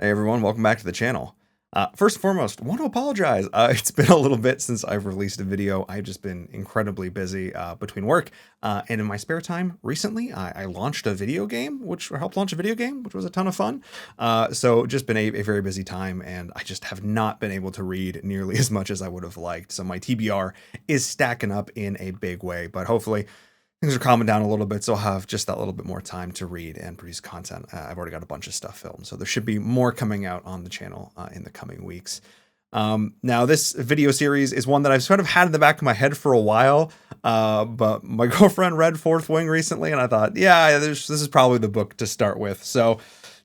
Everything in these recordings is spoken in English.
Hey everyone, welcome back to the channel. First and foremost, want to apologize. It's been a little bit since I've released a video. I've just been incredibly busy between work and in my spare time. Recently, I launched a video game, or helped launch a video game, which was a ton of fun. So just been a very busy time, and I just have not been able to read nearly as much as I would have liked. So my TBR is stacking up in a big way, but hopefully things are calming down a little bit, so I'll have just that little bit more time to read and produce content. I've already got a bunch of stuff filmed, so there should be more coming out on the channel in the coming weeks. Now, this video series is one that I've sort of had in the back of my head for a while, but my girlfriend read Fourth Wing recently, and I thought, yeah, this is probably the book to start with. So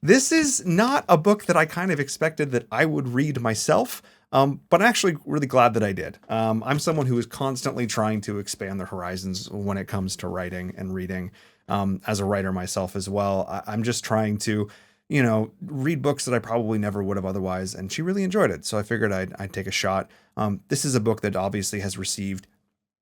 this is not a book that I kind of expected that I would read myself. But I'm actually really glad that I did. I'm someone who is constantly trying to expand their horizons when it comes to writing and reading. As a writer myself as well, I'm just trying to, read books that I probably never would have otherwise. And she really enjoyed it, so I figured I'd take a shot. This is a book that obviously has received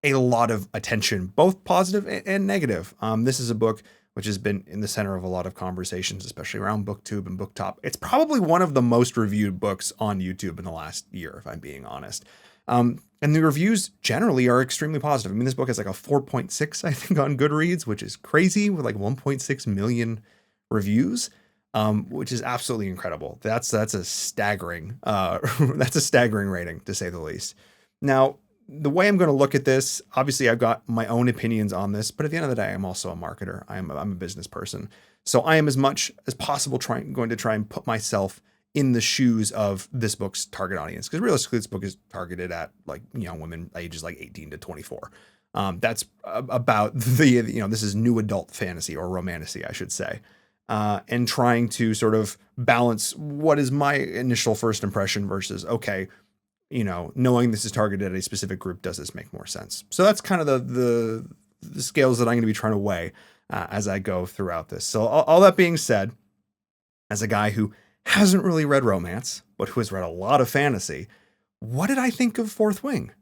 a lot of attention, both positive and negative. This is a book which has been in the center of a lot of conversations, especially around BookTube and BookTop. It's probably one of the most reviewed books on YouTube in the last year, if I'm being honest. And the reviews generally are extremely positive. I mean, this book has like a 4.6, I think, on Goodreads, which is crazy, with like 1.6 million reviews, which is absolutely incredible. That's a staggering, that's a staggering rating, to say the least. Now, the way I'm going to look at this, obviously I've got my own opinions on this, but at the end of the day, I'm also a marketer. I'm a business person. So I am, as much as possible, going to try and put myself in the shoes of this book's target audience. Because realistically, this book is targeted at like young women ages like 18 to 24. That's about this is new adult fantasy, or romantasy, I should say. And trying to sort of balance what is my initial first impression versus, okay, knowing this is targeted at a specific group, does this make more sense? So that's kind of the scales that I'm going to be trying to weigh as I go throughout this. So all that being said, as a guy who hasn't really read romance, but who has read a lot of fantasy, what did I think of Fourth Wing?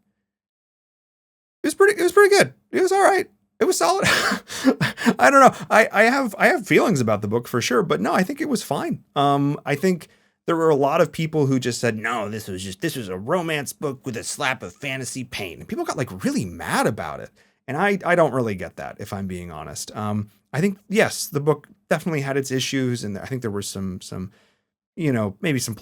It was pretty good. It was all right. It was solid. I don't know. I have feelings about the book for sure, but no, I think it was fine. I think there were a lot of people who just said, no, this was a romance book with a slap of fantasy paint. And people got like really mad about it. And I don't really get that, if I'm being honest. I think, yes, the book definitely had its issues. And I think there was some, maybe some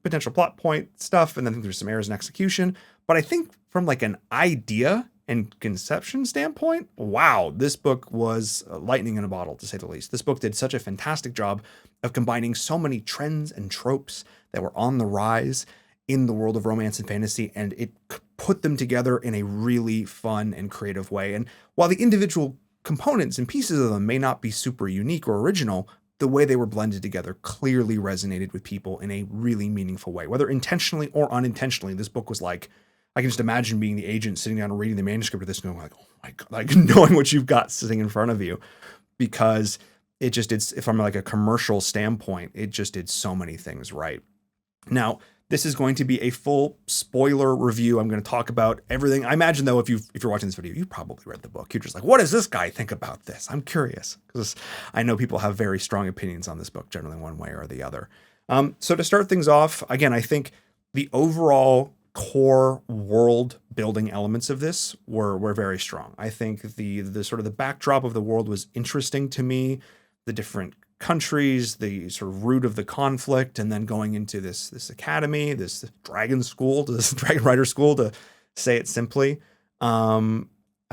potential plot point stuff. And then I think there's some errors in execution. But I think from like an idea and conception standpoint, wow, this book was lightning in a bottle, to say the least. This book did such a fantastic job of combining so many trends and tropes that were on the rise in the world of romance and fantasy, and it put them together in a really fun and creative way. And while the individual components and pieces of them may not be super unique or original, the way they were blended together clearly resonated with people in a really meaningful way. Whether intentionally or unintentionally, this book was like, I can just imagine being the agent sitting down and reading the manuscript of this and going like, oh my God, like knowing what you've got sitting in front of you, because it's from like a commercial standpoint, it just did so many things right. Now, this is going to be a full spoiler review. I'm going to talk about everything. I imagine, though, if you're watching this video, you probably read the book. You're just like, what does this guy think about this? I'm curious, because I know people have very strong opinions on this book, generally one way or the other. So to start things off, again, I think the overall core world building elements of this were very strong. I think the sort of the backdrop of the world was interesting to me. The different countries, the sort of root of the conflict, and then going into this academy, this dragon school, this dragon rider school, to say it simply. I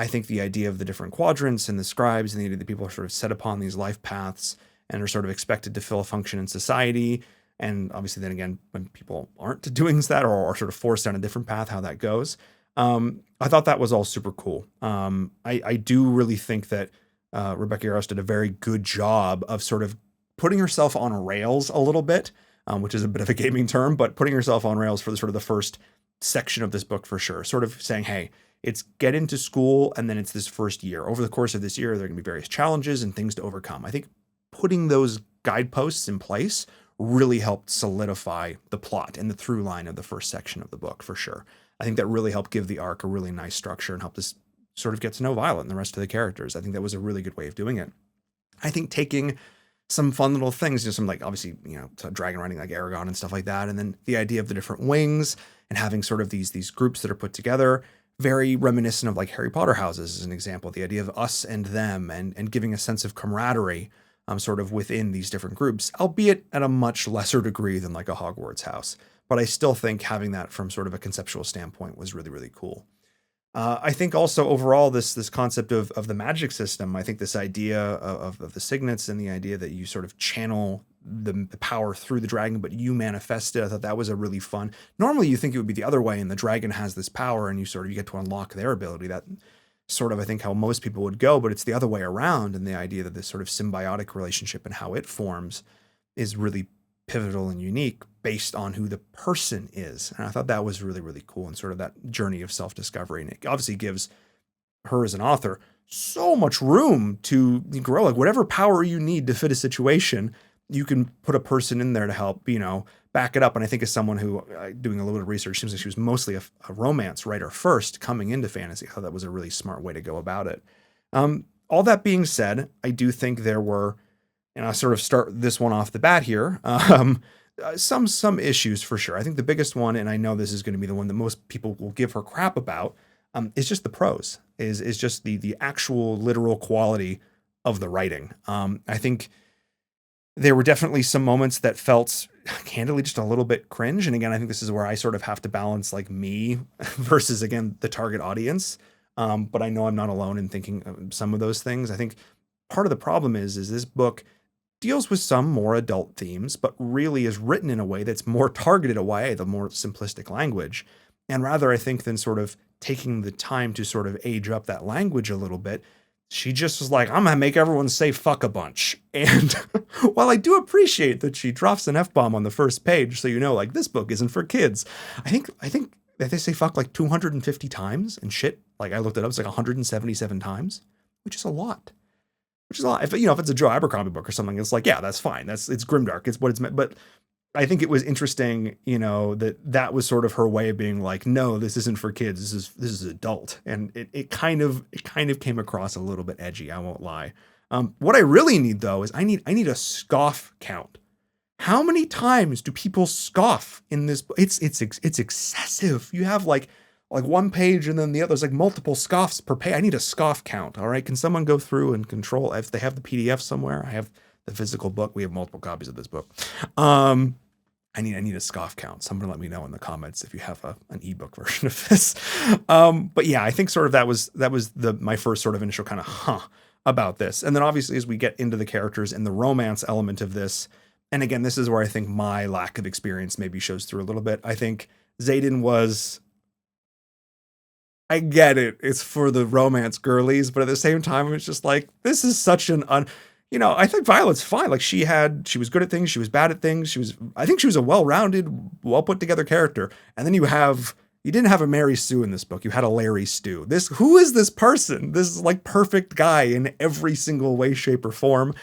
think the idea of the different quadrants and the scribes, and the idea that people are sort of set upon these life paths and are sort of expected to fill a function in society. And obviously then again, when people aren't doing that, or are sort of forced down a different path, how that goes. I thought that was all super cool. I do really think that Rebecca Yarros did a very good job of sort of putting herself on rails a little bit, which is a bit of a gaming term, but putting herself on rails for the sort of the first section of this book for sure. Sort of saying, hey, it's get into school, and then it's this first year. Over the course of this year, there are going to be various challenges and things to overcome. I think putting those guideposts in place really helped solidify the plot and the through line of the first section of the book for sure. I think that really helped give the arc a really nice structure and helped us sort of get to know Violet and the rest of the characters. I think that was a really good way of doing it. I think taking some fun little things, some like obviously, dragon riding like Aragon and stuff like that. And then the idea of the different wings and having sort of these groups that are put together, very reminiscent of like Harry Potter houses as an example, the idea of us and them and giving a sense of camaraderie sort of within these different groups, albeit at a much lesser degree than like a Hogwarts house. But I still think having that from sort of a conceptual standpoint was really, really cool. I think also overall this concept of the magic system, I think this idea of the signets and the idea that you sort of channel the power through the dragon, but you manifest it. I thought that was a really fun. Normally you think it would be the other way and the dragon has this power and you get to unlock their ability. That sort of, I think, how most people would go, but it's the other way around. And the idea that this sort of symbiotic relationship and how it forms is really pivotal and unique based on who the person is. And I thought that was really, really cool and sort of that journey of self-discovery. And it obviously gives her as an author so much room to grow, like whatever power you need to fit a situation, you can put a person in there to help, back it up. And I think as someone who, doing a little bit of research, seems like she was mostly a romance writer first coming into fantasy. I thought that was a really smart way to go about it. All that being said, I do think there were, and I'll sort of start this one off the bat here, some issues for sure. I think the biggest one, and I know this is going to be the one that most people will give her crap about, is just the prose, is just the actual literal quality of the writing. I think there were definitely some moments that felt candidly just a little bit cringe. And again, I think this is where I sort of have to balance like me versus, again, the target audience. But I know I'm not alone in thinking some of those things. I think part of the problem is this book deals with some more adult themes, but really is written in a way that's more targeted away, the more simplistic language. And rather, I think, than sort of taking the time to sort of age up that language a little bit, she just was like, I'm going to make everyone say fuck a bunch. And while I do appreciate that she drops an F-bomb on the first page, so like this book isn't for kids, I think that they say fuck like 250 times and shit. Like I looked it up, it's like 177 times, which is a lot. Which is a lot. If it's a Joe Abercrombie book or something, it's like, yeah, that's fine. It's grimdark. It's what it's meant. But I think it was interesting, that was sort of her way of being like, no, this isn't for kids. This is adult. And it kind of came across a little bit edgy. I won't lie. What I really need though is I need a scoff count. How many times do people scoff in this? It's excessive. You have like one page and then the other's like multiple scoffs per page. I need a scoff count. All right. Can someone go through and control if they have the PDF somewhere? I have the physical book. We have multiple copies of this book. I need a scoff count. Someone let me know in the comments if you have an ebook version of this. But yeah, I think sort of that was my first sort of initial kind of about this. And then obviously as we get into the characters and the romance element of this, and again, this is where I think my lack of experience maybe shows through a little bit. I think Xaden was, I get it, it's for the romance girlies, but at the same time, it's just like, this is such an I think Violet's fine. Like she was good at things. She was bad at things. I think she was a well-rounded, well put together character. And then you didn't have a Mary Sue in this book. You had a Larry Stu. Who is this person? This is like perfect guy in every single way, shape, or form.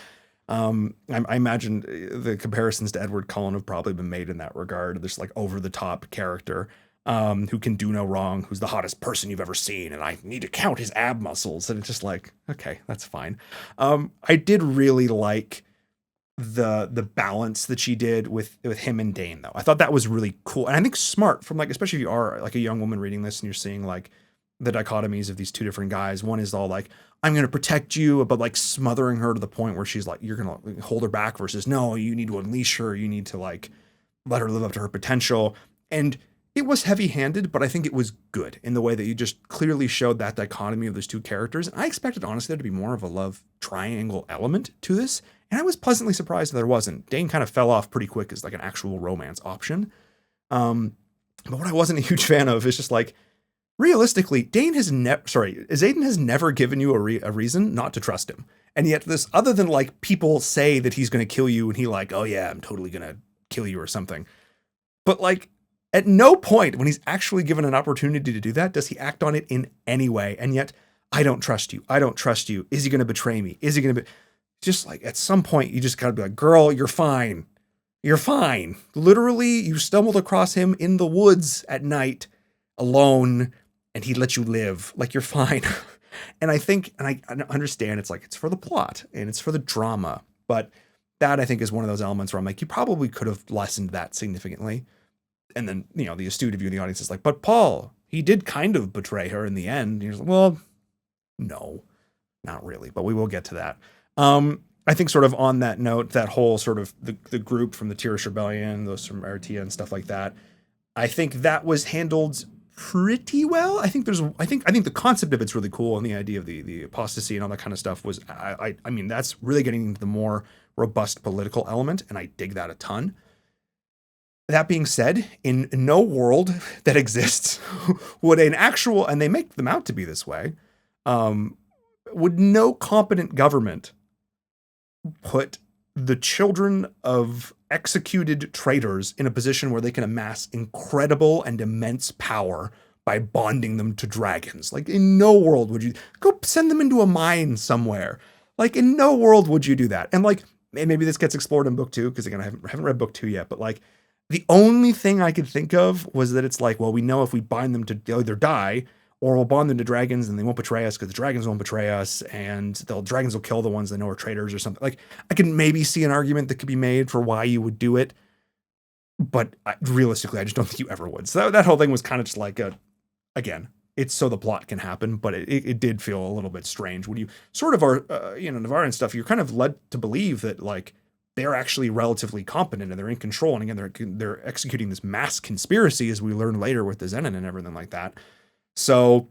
I imagine the comparisons to Edward Cullen have probably been made in that regard. This like over the top character, who can do no wrong, who's the hottest person you've ever seen, and I need to count his ab muscles. And it's just like, okay, that's fine. I did really like the balance that she did with him and Dane, though. I thought that was really cool. And I think smart from like, especially if you are like a young woman reading this and you're seeing like the dichotomies of these two different guys. One is all like, I'm going to protect you, but like smothering her to the point where she's like, you're going to hold her back versus no, you need to unleash her. You need to like let her live up to her potential. And it was heavy-handed, but I think it was good in the way that you just clearly showed that dichotomy of those two characters. And I expected, honestly, there to be more of a love triangle element to this. And I was pleasantly surprised that there wasn't. Dane kind of fell off pretty quick as like an actual romance option. But what I wasn't a huge fan of is just like, realistically, Xaden has never given you a reason not to trust him. And yet this, other than like people say that he's going to kill you and he like, oh yeah, I'm totally going to kill you or something. But like, at no point when he's actually given an opportunity to do that does he act on it in any way. And yet, I don't trust you. I don't trust you. Is he going to betray me? Is he going to be just like at some point you just got to be like, girl, you're fine. You're fine. Literally, you stumbled across him in the woods at night alone and he let you live. Like, you're fine. And I think, and I understand it's like, it's for the plot and it's for the drama, but that I think is one of those elements where I'm like, you probably could have lessened that significantly. And then, the astute of you in the audience is like, but Paul, he did kind of betray her in the end. And you're like, well, no, not really, but we will get to that. I think sort of on that note, that whole sort of the group from the Tirish Rebellion, those from Eretia and stuff like that, I think that was handled pretty well. I think the concept of it's really cool, and the idea of the apostasy and all that kind of stuff was, I mean, that's really getting into the more robust political element, and I dig that a ton. That being said, in no world that exists would an actual, and they make them out to be this way, would no competent government put the children of executed traitors in a position where they can amass incredible and immense power by bonding them to dragons. Like, in no world would you go send them into a mine somewhere. Like, in no world would you do that. And like, maybe this gets explored in book 2, because again, I haven't read book 2 yet, but like, the only thing I could think of was that it's like, well, we know if we bind them to, they'll either die, or we'll bond them to dragons and they won't betray us because the dragons won't betray us, and the dragons will kill the ones they know are traitors or something. Like, I can maybe see an argument that could be made for why you would do it, but realistically, I just don't think you ever would. So that whole thing was kind of just like again, it's so the plot can happen, but it did feel a little bit strange when you sort of are, Navarre and stuff, you're kind of led to believe that like they're actually relatively competent and they're in control. And again, they're executing this mass conspiracy, as we learn later with the Zenon and everything like that. So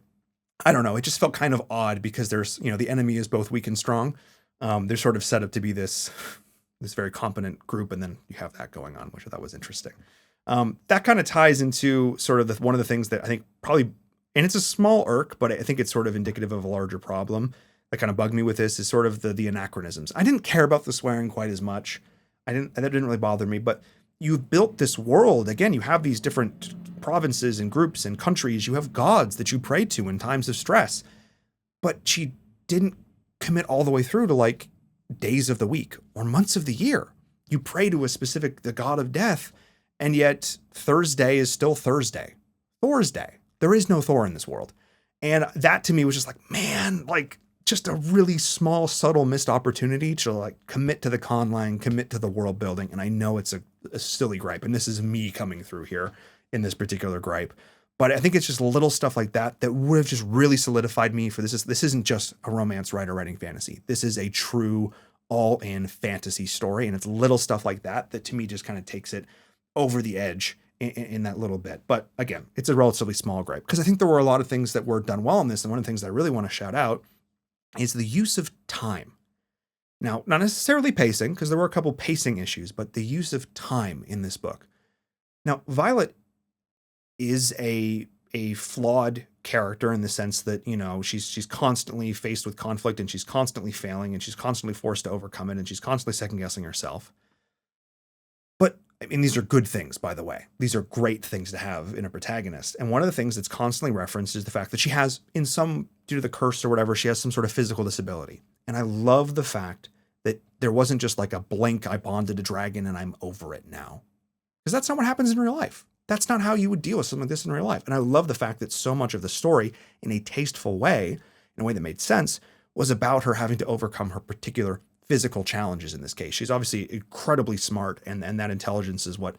I don't know. It just felt kind of odd because there's, the enemy is both weak and strong. They're sort of set up to be this very competent group. And then you have that going on, which I thought was interesting. That kind of ties into sort of one of the things that I think probably, and it's a small irk, but I think it's sort of indicative of a larger problem that kind of bugged me with this, is sort of the anachronisms. I didn't care about the swearing quite as much. That didn't really bother me, but you've built this world. Again, you have these different provinces and groups and countries. You have gods that you pray to in times of stress, but she didn't commit all the way through to like days of the week or months of the year. You pray to the god of death, and yet Thursday is still Thursday. Thor's day. There is no Thor in this world. And that to me was just like, man, like just a really small, subtle missed opportunity to like commit to the con line, commit to the world building. And I know it's a silly gripe, and this is me coming through here in this particular gripe, but I think it's just little stuff like that would have just really solidified me for this. This isn't just a romance writer writing fantasy. This is a true all-in fantasy story, and it's little stuff like that to me just kind of takes it over the edge in that little bit. But again, it's a relatively small gripe, because I think there were a lot of things that were done well in this, and one of the things that I really want to shout out is the use of time. Now, not necessarily pacing, because there were a couple pacing issues, but the use of time in this book. Now, Violet is a flawed character in the sense that, she's constantly faced with conflict, and she's constantly failing, and she's constantly forced to overcome it, and she's constantly second guessing herself. But I mean, these are good things, by the way. These are great things to have in a protagonist. And one of the things that's constantly referenced is the fact that she has, due to the curse or whatever, she has some sort of physical disability. And I love the fact that there wasn't just like a blink, I bonded a dragon and I'm over it now. Because that's not what happens in real life. That's not how you would deal with something like this in real life. And I love the fact that so much of the story, in a tasteful way, in a way that made sense, was about her having to overcome her particular physical challenges in this case. She's obviously incredibly smart, and that intelligence is what,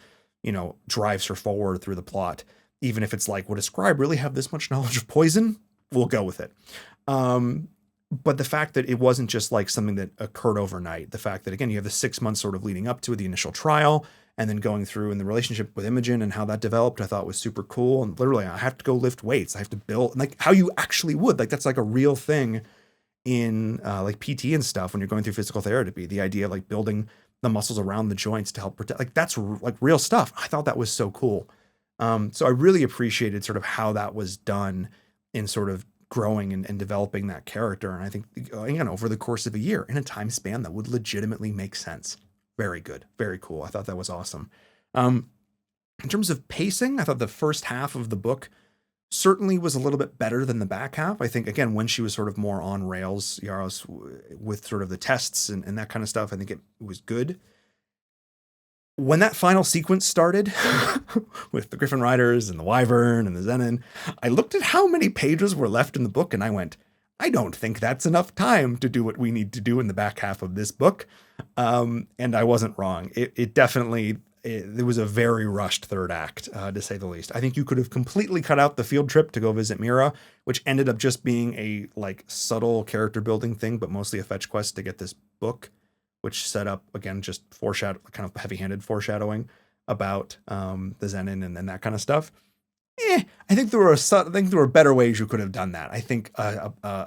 drives her forward through the plot. Even if it's like, would a scribe really have this much knowledge of poison? We'll go with it. But the fact that it wasn't just like something that occurred overnight, the fact that, again, you have the 6 months sort of leading up to the initial trial, and then going through in the relationship with Imogen and how that developed, I thought was super cool. And literally, I have to go lift weights. I have to build, like how you actually would, like that's like a real thing in like PT and stuff when you're going through physical therapy. The idea of like building the muscles around the joints to help protect, like that's like real stuff. I thought that was so cool. So I really appreciated sort of how that was done in sort of growing and developing that character. And I think, again, over the course of a year in a time span that would legitimately make sense. Very good. Very cool. I thought that was awesome. In terms of pacing, I thought the first half of the book certainly was a little bit better than the back half. I think, again, when she was sort of more on rails, Yaros, with sort of the tests and that kind of stuff, I think it was good. When that final sequence started with the Griffin Riders and the Wyvern and the Zenon, I looked at how many pages were left in the book and I went, I don't think that's enough time to do what we need to do in the back half of this book. And I wasn't wrong. It definitely, it was a very rushed third act, to say the least. I think you could have completely cut out the field trip to go visit Mira, which ended up just being a like subtle character building thing, but mostly a fetch quest to get this book, which set up again, just kind of heavy handed foreshadowing about the Zenin and that kind of stuff. I think there were better ways you could have done that. I think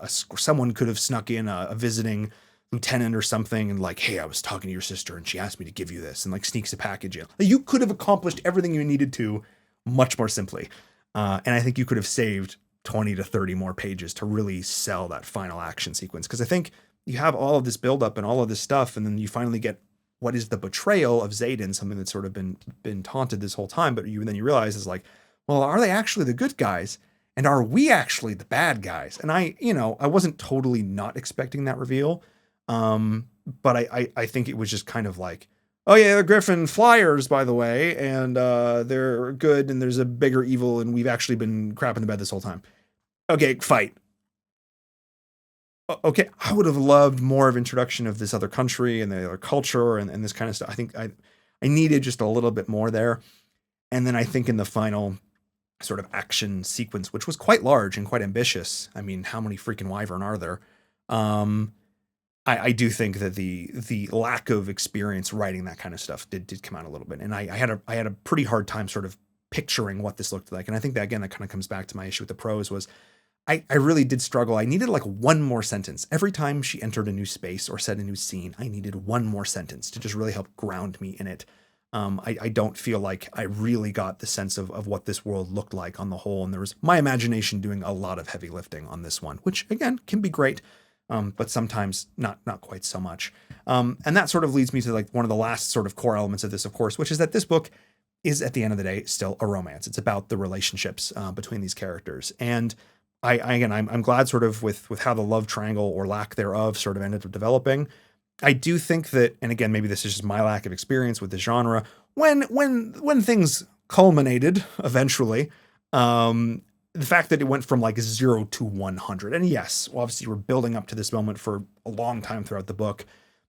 someone could have snuck in a visiting lieutenant or something and like, hey, I was talking to your sister and she asked me to give you this, and like sneaks a package in. You could have accomplished everything you needed to much more simply. And I think you could have saved 20 to 30 more pages to really sell that final action sequence. Because I think you have all of this buildup and all of this stuff, and then you finally get what is the betrayal of Xaden, something that's sort of been taunted this whole time. But then you realize is like, well, are they actually the good guys? And are we actually the bad guys? And I wasn't totally not expecting that reveal. But I think it was just kind of like, oh yeah, they're Griffin Flyers, by the way, and they're good, and there's a bigger evil, and we've actually been crapping the bed this whole time. Okay, fight. Okay, I would have loved more of introduction of this other country and the other culture and this kind of stuff. I think I needed just a little bit more there. And then I think in the final sort of action sequence, which was quite large and quite ambitious. I mean, how many freaking wyvern are there? I do think that the lack of experience writing that kind of stuff did come out a little bit. And I had a pretty hard time sort of picturing what this looked like. And I think that, again, that kind of comes back to my issue with the prose was I really did struggle. I needed like one more sentence. Every time she entered a new space or said a new scene, I needed one more sentence to just really help ground me in it. I don't feel like I really got the sense of what this world looked like on the whole. And there was my imagination doing a lot of heavy lifting on this one, which again can be great, but sometimes not quite so much. And that sort of leads me to like one of the last sort of core elements of this, of course, which is that this book is at the end of the day still a romance. It's about the relationships between these characters. And I'm glad sort of with how the love triangle or lack thereof sort of ended up developing. I do think that, and again, maybe this is just my lack of experience with the genre, when things culminated eventually, the fact that it went from like 0 to 100, and yes, well, obviously we're building up to this moment for a long time throughout the book,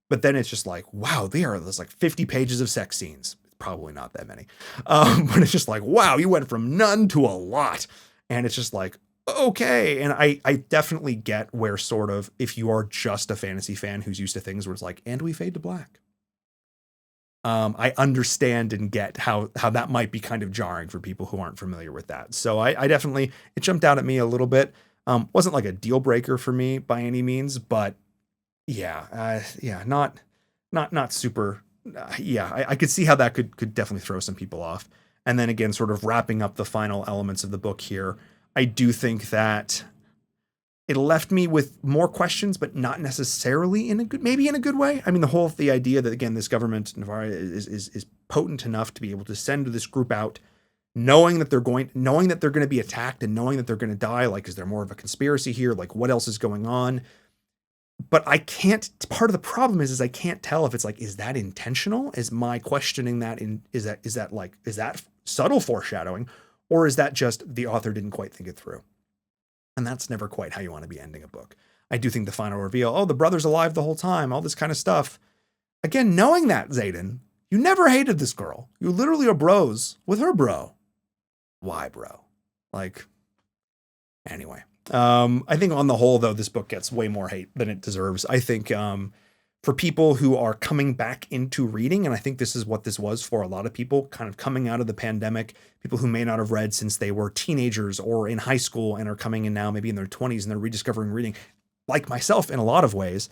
but then it's just like, wow, there's like 50 pages of sex scenes. Probably not that many. But it's just like, wow, you went from none to a lot. And it's just like, okay. And I definitely get where sort of, if you are just a fantasy fan who's used to things where it's like, and we fade to black. I understand and get how that might be kind of jarring for people who aren't familiar with that. So I definitely, it jumped out at me a little bit. Wasn't like a deal breaker for me by any means, but yeah, not super. I could see how that could definitely throw some people off. And then again, sort of wrapping up the final elements of the book here, I do think that it left me with more questions, but not necessarily maybe in a good way. I mean, the idea that, again, this government, Navarre, is potent enough to be able to send this group out, knowing that they're going to be attacked and knowing that they're going to die. Like, is there more of a conspiracy here? Like, what else is going on? But I can't, part of the problem is I can't tell if it's like, is that intentional? Is my questioning that is that subtle foreshadowing? Or is that just the author didn't quite think it through? And that's never quite how you want to be ending a book. I do think the final reveal, oh, the brother's alive the whole time, all this kind of stuff. Again, knowing that, Xaden, you never hated this girl. You literally are bros with her bro. Why, bro? Like, anyway. I think on the whole, though, this book gets way more hate than it deserves. I think for people who are coming back into reading, and I think this is what this was for a lot of people, kind of coming out of the pandemic, people who may not have read since they were teenagers or in high school and are coming in now maybe in their 20s and they're rediscovering reading, like myself in a lot of ways.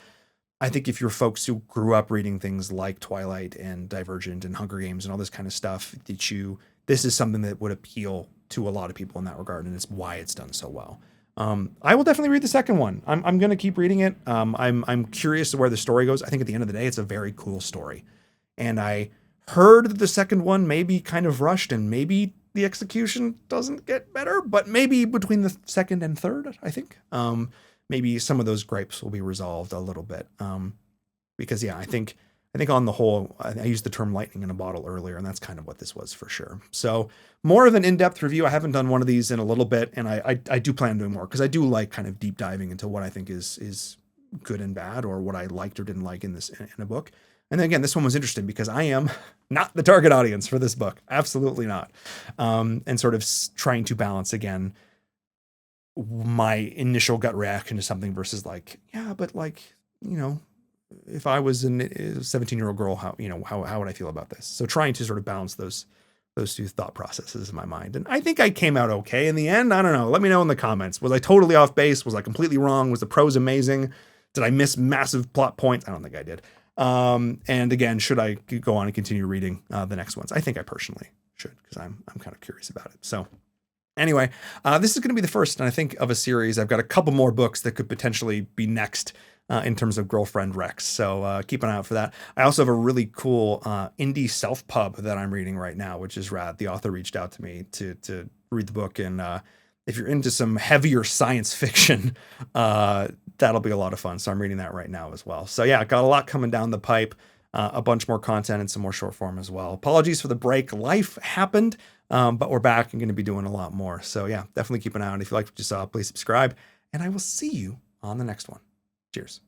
I think if you're folks who grew up reading things like Twilight and Divergent and Hunger Games and all this kind of stuff, this is something that would appeal to a lot of people in that regard, and it's why it's done so well. I will definitely read the second one. I'm going to keep reading it. I'm curious to where the story goes. I think at the end of the day, it's a very cool story. And I heard that the second one may be kind of rushed and maybe the execution doesn't get better, but maybe between the second and third, I think, maybe some of those gripes will be resolved a little bit. Because yeah, I think I think on the whole, I used the term lightning in a bottle earlier, and that's kind of what this was for sure. So more of an in-depth review. I haven't done one of these in a little bit, and I do plan on doing more because I do like kind of deep diving into what I think is good and bad, or what I liked or didn't like in a book. And then again, this one was interesting because I am not the target audience for this book. Absolutely not. And sort of trying to balance again my initial gut reaction to something versus like, yeah, but like, you know, if I was a 17-year-old girl, how would I feel about this? So trying to sort of balance those two thought processes in my mind. And I think I came out okay in the end. I don't know. Let me know in the comments. Was I totally off base? Was I completely wrong? Was the prose amazing? Did I miss massive plot points? I don't think I did. And again, should I go on and continue reading the next ones? I think I personally should, because I'm kind of curious about it. So anyway, this is going to be the first, and I think, of a series. I've got a couple more books that could potentially be next in terms of Girlfriend Rex. So keep an eye out for that. I also have a really cool indie self-pub that I'm reading right now, which is rad. The author reached out to me to read the book, and if you're into some heavier science fiction, that'll be a lot of fun. So I'm reading that right now as well. So yeah, got a lot coming down the pipe. A bunch more content and some more short form as well. Apologies for the break. Life happened, but we're back and going to be doing a lot more. So yeah, definitely keep an eye on it. If you liked what you saw, please subscribe, and I will see you on the next one. Cheers.